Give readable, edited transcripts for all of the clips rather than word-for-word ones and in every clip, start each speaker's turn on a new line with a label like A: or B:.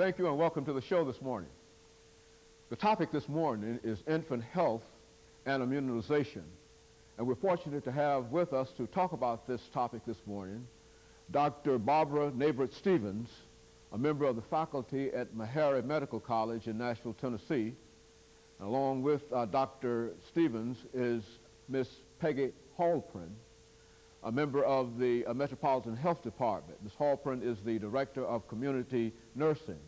A: Thank you and welcome to the show this morning. The topic this morning is infant health and immunization. And we're fortunate to have with us to talk about this topic this morning Dr. Barbara Neighbert-Stevens, a member of the faculty at Haney Medical College in Nashville, Tennessee. And along with Dr. Stevens is Miss PHalperin, a member of the Metropolitan Health Department. Ms. PHalperin is the Director of Community Nursing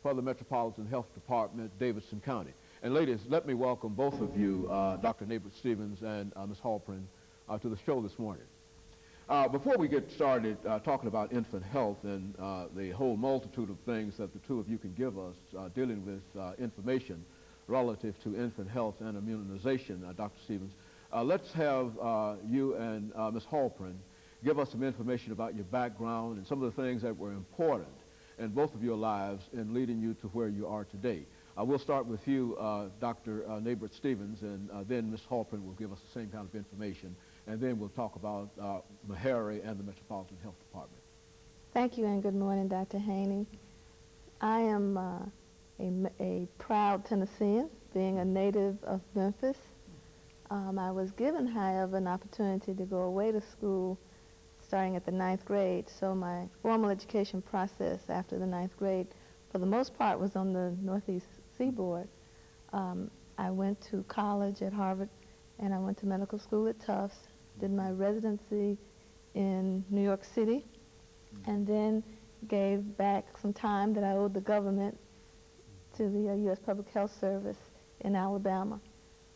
A: for the Metropolitan Health Department, Davidson County. And ladies, let me welcome both of you, Dr. Neighbert-Stevens and Ms. PHalperin, to the show this morning. Before we get started talking about infant health and the whole multitude of things that the two of you can give us dealing with information relative to infant health and immunization, Dr. Stevens, let's have you and Ms. PHalperin give us some information about your background and some of the things that were important in both of your lives in leading you to where you are today. We'll start with you, Dr. Neighbert-Stevens, and then Ms. PHalperin will give us the same kind of information, and then we'll talk about Haney and the Metropolitan Health Department.
B: Thank you, and good morning, Dr. Haney. I am a proud Tennessean, being a native of Memphis. I was given, however, an opportunity to go away to school starting at the 9th grade, so my formal education process after the 9th grade, for the most part, was on the Northeast Seaboard. I went to college at Harvard, and I went to medical school at Tufts, did my residency in New York City, and then gave back some time that I owed the government to the U.S. Public Health Service in Alabama.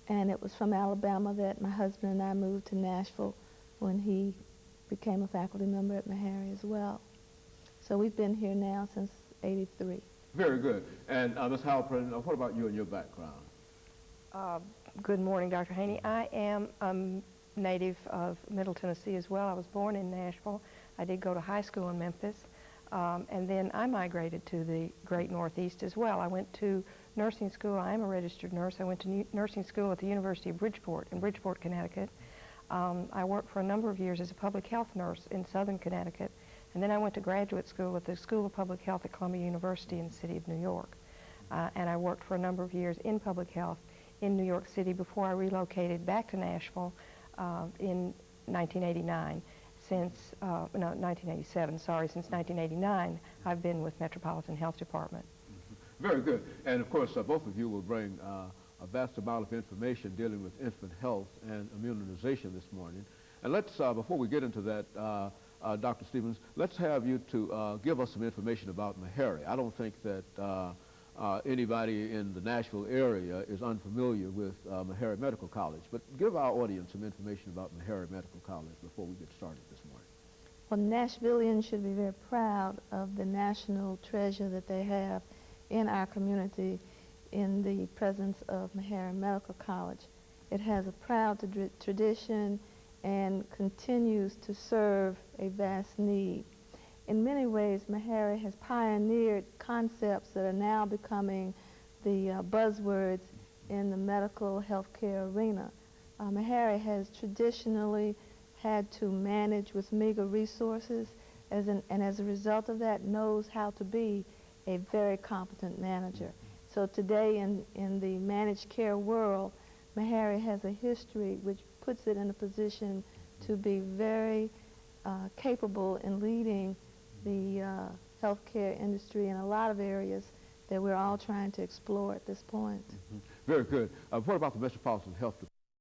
B: And it was from Alabama that my husband and I moved to Nashville when he became a faculty member at Haney as well. So we've been here now since '83.
A: Very good. And Ms. PHalperin, what about you and your background?
C: Good morning, Dr. Haney. I am a native of Middle Tennessee as well. I was born in Nashville. I did go to high school in Memphis. And then I migrated to the great Northeast as well. I went to nursing school. I am a registered nurse. I went to nursing school at the University of Bridgeport in Bridgeport, Connecticut. I worked for a number of years as a public health nurse in southern Connecticut. And then I went to graduate school at the School of Public Health at Columbia University in the city of New York. And I worked for a number of years in public health in New York City before I relocated back to Nashville in 1989. Since, no, 1987, sorry, since 1989, I've been with Metropolitan Health Department.
A: Very good. And of course, both of you will bring a vast amount of information dealing with infant health and immunization this morning. And let's, before we get into that, Dr. Stevens, let's have you to give us some information about Haney. I don't think that anybody in the Nashville area is unfamiliar with Haney Medical College, but give our audience some information about Haney Medical College before we get started this morning.
B: Well, Nashvillians should be very proud of the national treasure that they have in our community in the presence of Haney Medical College. It has a proud tradition and continues to serve a vast need. In many ways, Haney has pioneered concepts that are now becoming the buzzwords in the medical healthcare arena. Haney has traditionally had to manage with meager resources, and as a result of that, knows how to be a very competent manager. So today in the managed care world, Haney has a history which puts it in a position to be very capable in leading the healthcare industry in a lot of areas that we're all trying to explore at this point.
A: Very good. What about the Metropolitan Health